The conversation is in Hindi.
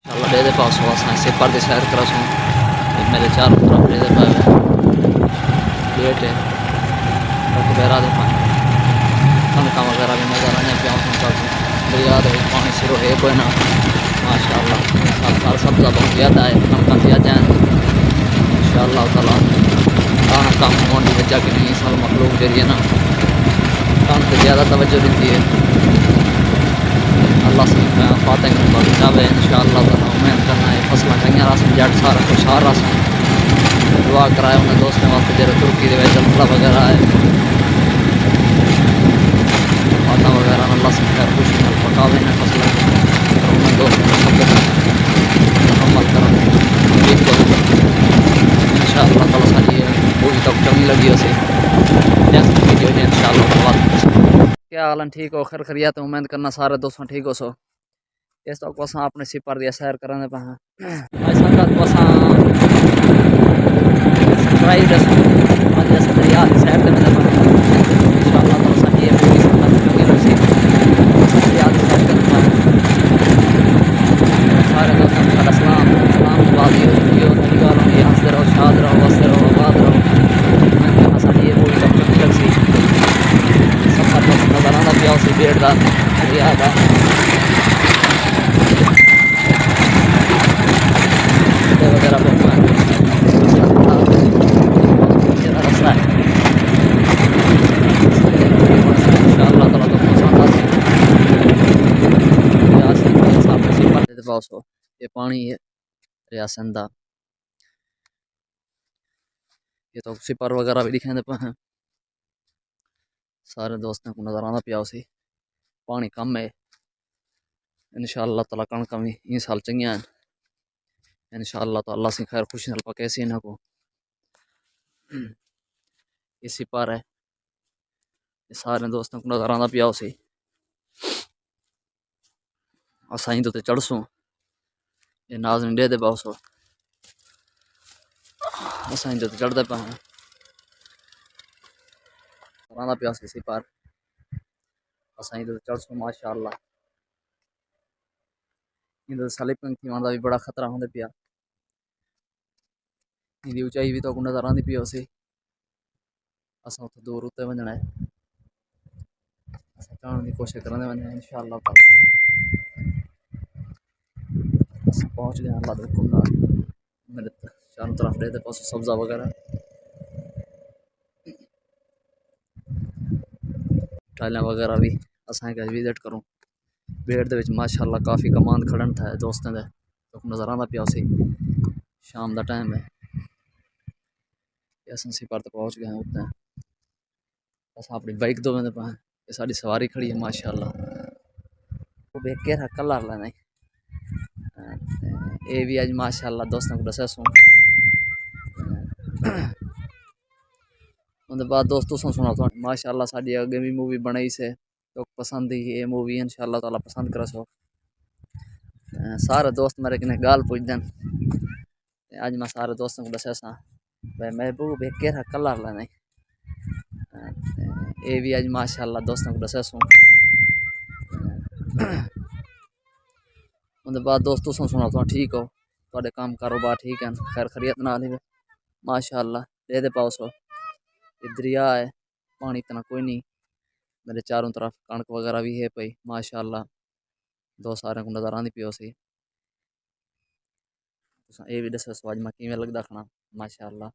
अल्लाह दे पास हो असां सिपर दी सैर करसूं मेरे चारों तरफ दे पावे गेट है तो बेरा दे कनका वगैरह भी नजर आने पे सब दरिया दे पानी सिरो है कोई ना माशाअल्लाह साल सब्जा बहुत ज़्यादा है कनका ज़्यादा है इंशाअल्लाह ताला काम होने की वजह कि नहीं साल मखलूक जरिए ना काम से ज़्यादा तवज्जो देती है अल्लाह से फातह जावे इंशाअल्लाह ताला उम्मीद करना है फसलें कई रासन जट सारा खुशहाल रासन दुआ कराए उन्हें दोस्तों वास्ते जो तुर्की के जलफड़ा वगैरह है फातह वगैरह अल्लाह से खैर खुश पकावे ने फसलें उन्हें दोस्तों सब मुकम्मल कर इंशाअल्लाह ताला सारी मूवी तक चलने लगी उसे नेक्स्ट वीडियो में इंशाअल्लाह। क्या हाल है ठीक हो खैर खरिया तो उम्मीद करना सारे दोस्तों ठीक हो सो इस वक्त अस अपने सिपर दिया सैर करने पे हैं संगत दरिया सैर करने पे इंशाअल्लाह ताला साडी ये पूरी संगत लगी रही दरिया सैर करने पे सारे दोस्तों का सलाम सलाम वादी वीडियो निकालो ये हंसते रहो शाद रहो वसते रहो आबाद रहो साडी ये पूरी संगत लगी सफर नजर आना पिया उसी बेड़ का दरिया का वगैरह रास्ता है इंशाअल्लाह ताला तो पसंद ये पानी है रियासन दा ये तो सिपर वगैरह भी दिखाते पे हैं सारे दोस्तों को नजर आना पिया उसी पानी कम है इंशाअल्लाह ताला कणक भी इस साल चंगियां इंशाअल्लाह तो अल्लाह से खैर खुशी नल पके सी इन्हों को इसी पर है सारे दोस्तों को नजर आना पिया उसी असा इन तो चढ़सूँ ये नाज़रीन दे पाओ असा इन तो चढ़ते पे हैं आना पिया इसी पर असा इन तो चढ़सूँ माशाअल्लाह इन स्लिपिंग थी भी बड़ा खतरा होंगे पिया इनकी ऊंचाई भी तो नजर आती पी उसी असा उत दूर उत्ते वजना है चढ़ने की कोशिश करें वजह इंशाअल्लाह पहुँच गए अल्लाह के हुक्म नाल मेरे चारों तरफ दे पास सब्जा वगैरह टाइलें वगैरह भी असा विजिट करूँ बेड़ दे माशाअल्लाह काफ़ी कमांड खड़न था दोस्तों के तो नज़र आना पिया उसी शाम का टाइम है अस पर तो पहुँच गए उत्ते अस अपनी बाइक दो पे ये साड़ी सवारी खड़ी है माशाअल्लाह वो बेके कलर लेना ये भी अज माशाअल्लाह दोस्तों को दसा सूँ उनके बाद दोस्तों सुना तो माशाअल्लाह साड़ी अगे भी मूवी बनाई से तो पसंद ही ये मूवी इंशाअल्लाह ताला पसंद कर सो सारे दोस्त मेरे किने गाल पूछते अज मैं सारे दोस्तों को दसा सा भाई महबूब एक कलर लेना ये भी अज माशाअल्लाह दोस्तों को दसा सूँ उनके बाद दोस्तों सुना तो ठीक हो थोड़े काम कारोबार ठीक है खैर खरीत ना माशाअल्लाह दे पाओ सो ये दरिया है पानी इतना कोई नहीं मेरे चारों तरफ कणक वगैरह भी है पई माशाअल्लाह दो सारे को नजर आती पियो सी ये भी दसो अज मैं किवें लगदा खाना माशाअल्लाह।